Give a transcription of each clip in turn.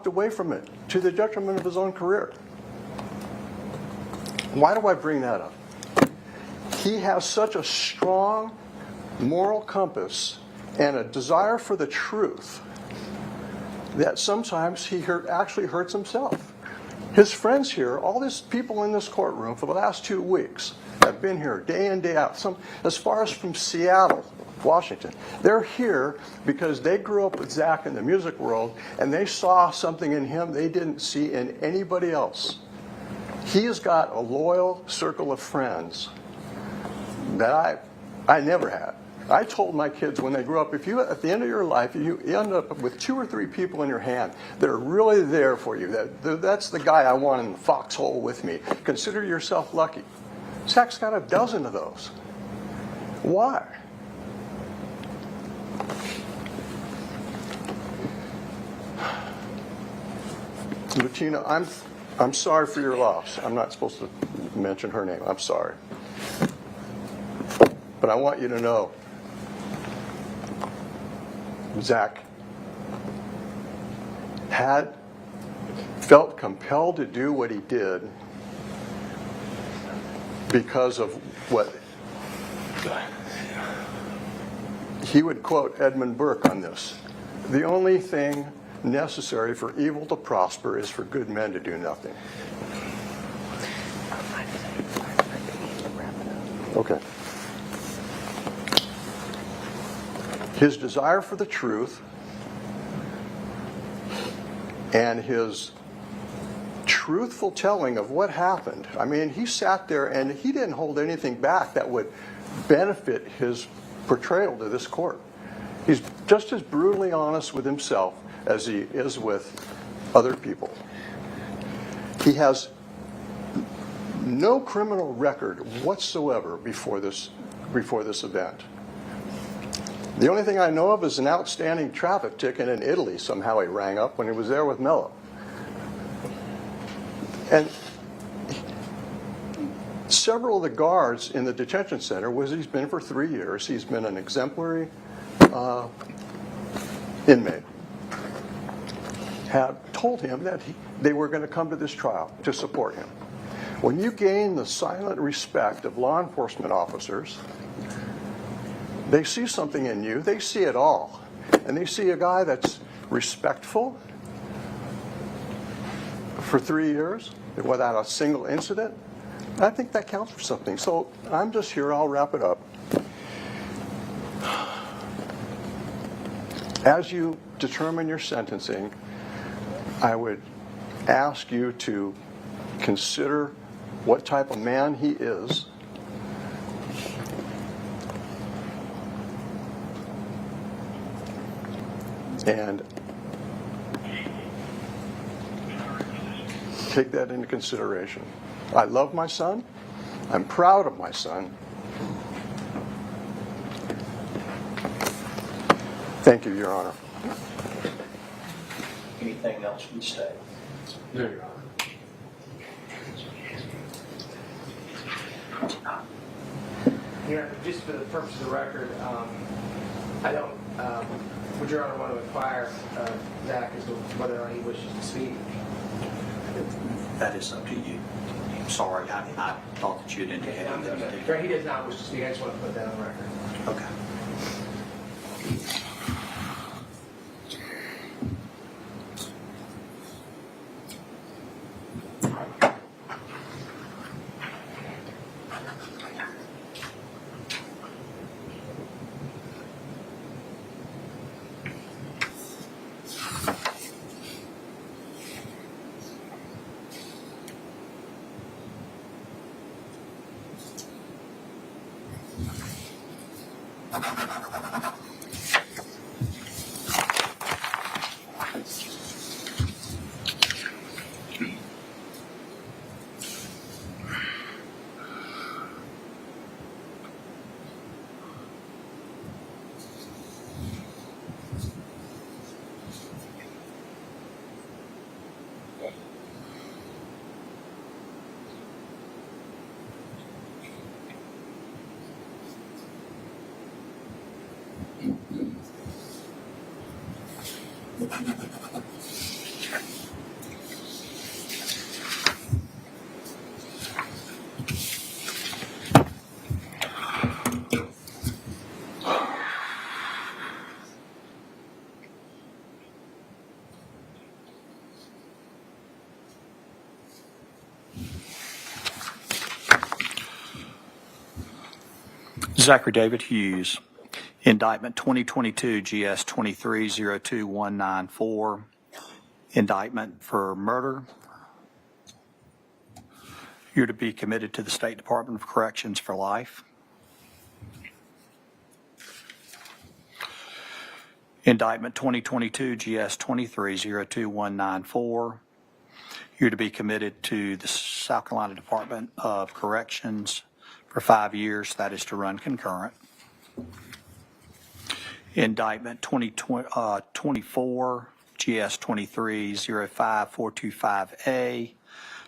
away from it to the detriment of his own career. Why do I bring that up? He has such a strong moral compass and a desire for the truth that sometimes he actually hurts himself. His friends here, all these people in this courtroom for the last 2 weeks have been here day in, day out, some as far as from Seattle, Washington. They're here because they grew up with Zach in the music world and they saw something in him they didn't see in anybody else. He has got a loyal circle of friends that I never had. I told my kids when they grew up, if you, at the end of your life, you end up with 2 or 3 people in your hand that are really there for you, that's the guy I want in the foxhole with me. Consider yourself lucky. Zach's got a dozen of those. Why? Lutina, I'm sorry for your loss. I'm not supposed to mention her name. I'm sorry. But I want you to know, Zach felt compelled to do what he did because of what he would quote Edmund Burke on this. The only thing necessary for evil to prosper is for good men to do nothing. Okay. His desire for the truth and his truthful telling of what happened. I mean, he sat there and he didn't hold anything back that would benefit his portrayal to this court. He's just as brutally honest with himself as he is with other people. He has no criminal record whatsoever before this event. The only thing I know of is an outstanding traffic ticket in Italy somehow he rang up when he was there with Mello. And several of the guards in the detention center, where he's been for 3 years, he's been an exemplary inmate, have told him that they were going to come to this trial to support him. When you gain the silent respect of law enforcement officers, they see something in you, they see it all. And they see a guy that's respectful for 3 years without a single incident. I think that counts for something. So I'm just here, I'll wrap it up. As you determine your sentencing, I would ask you to consider what type of man he is, and take that into consideration. I love my son. I'm proud of my son. Thank you, Your Honor. Anything else from the state? No, Your Honor. Your Honor, just for the purpose of the record, I don't. Would Your Honor want to inquire Zach as to whether or not he wishes to speak? That is up to you. I'm sorry, I thought that you had indicated that. He does not wish to speak. I just want to put that on record. Okay. Zachary David Hughes, indictment 2022 GS 2302194, indictment for murder. You're to be committed to the State Department of Corrections for life. Indictment 2022 GS 2302194. You're to be committed to the South Carolina Department of Corrections for 5 years. That is to run concurrent. Indictment 2024 GS 2305425A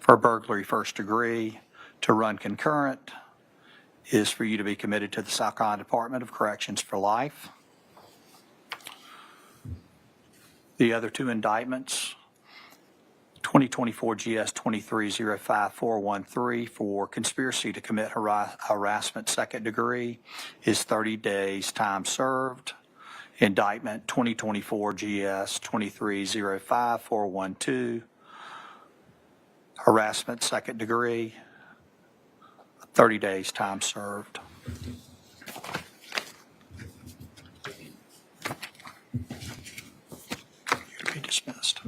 for burglary first degree to run concurrent is for you to be committed to the South Carolina Department of Corrections for life. The other two indictments, 2024 GS 2305413 for conspiracy to commit harassment second degree is 30 days time served. Indictment 2024 GS 2305412, harassment second degree, 30 days time served. You're to be dismissed.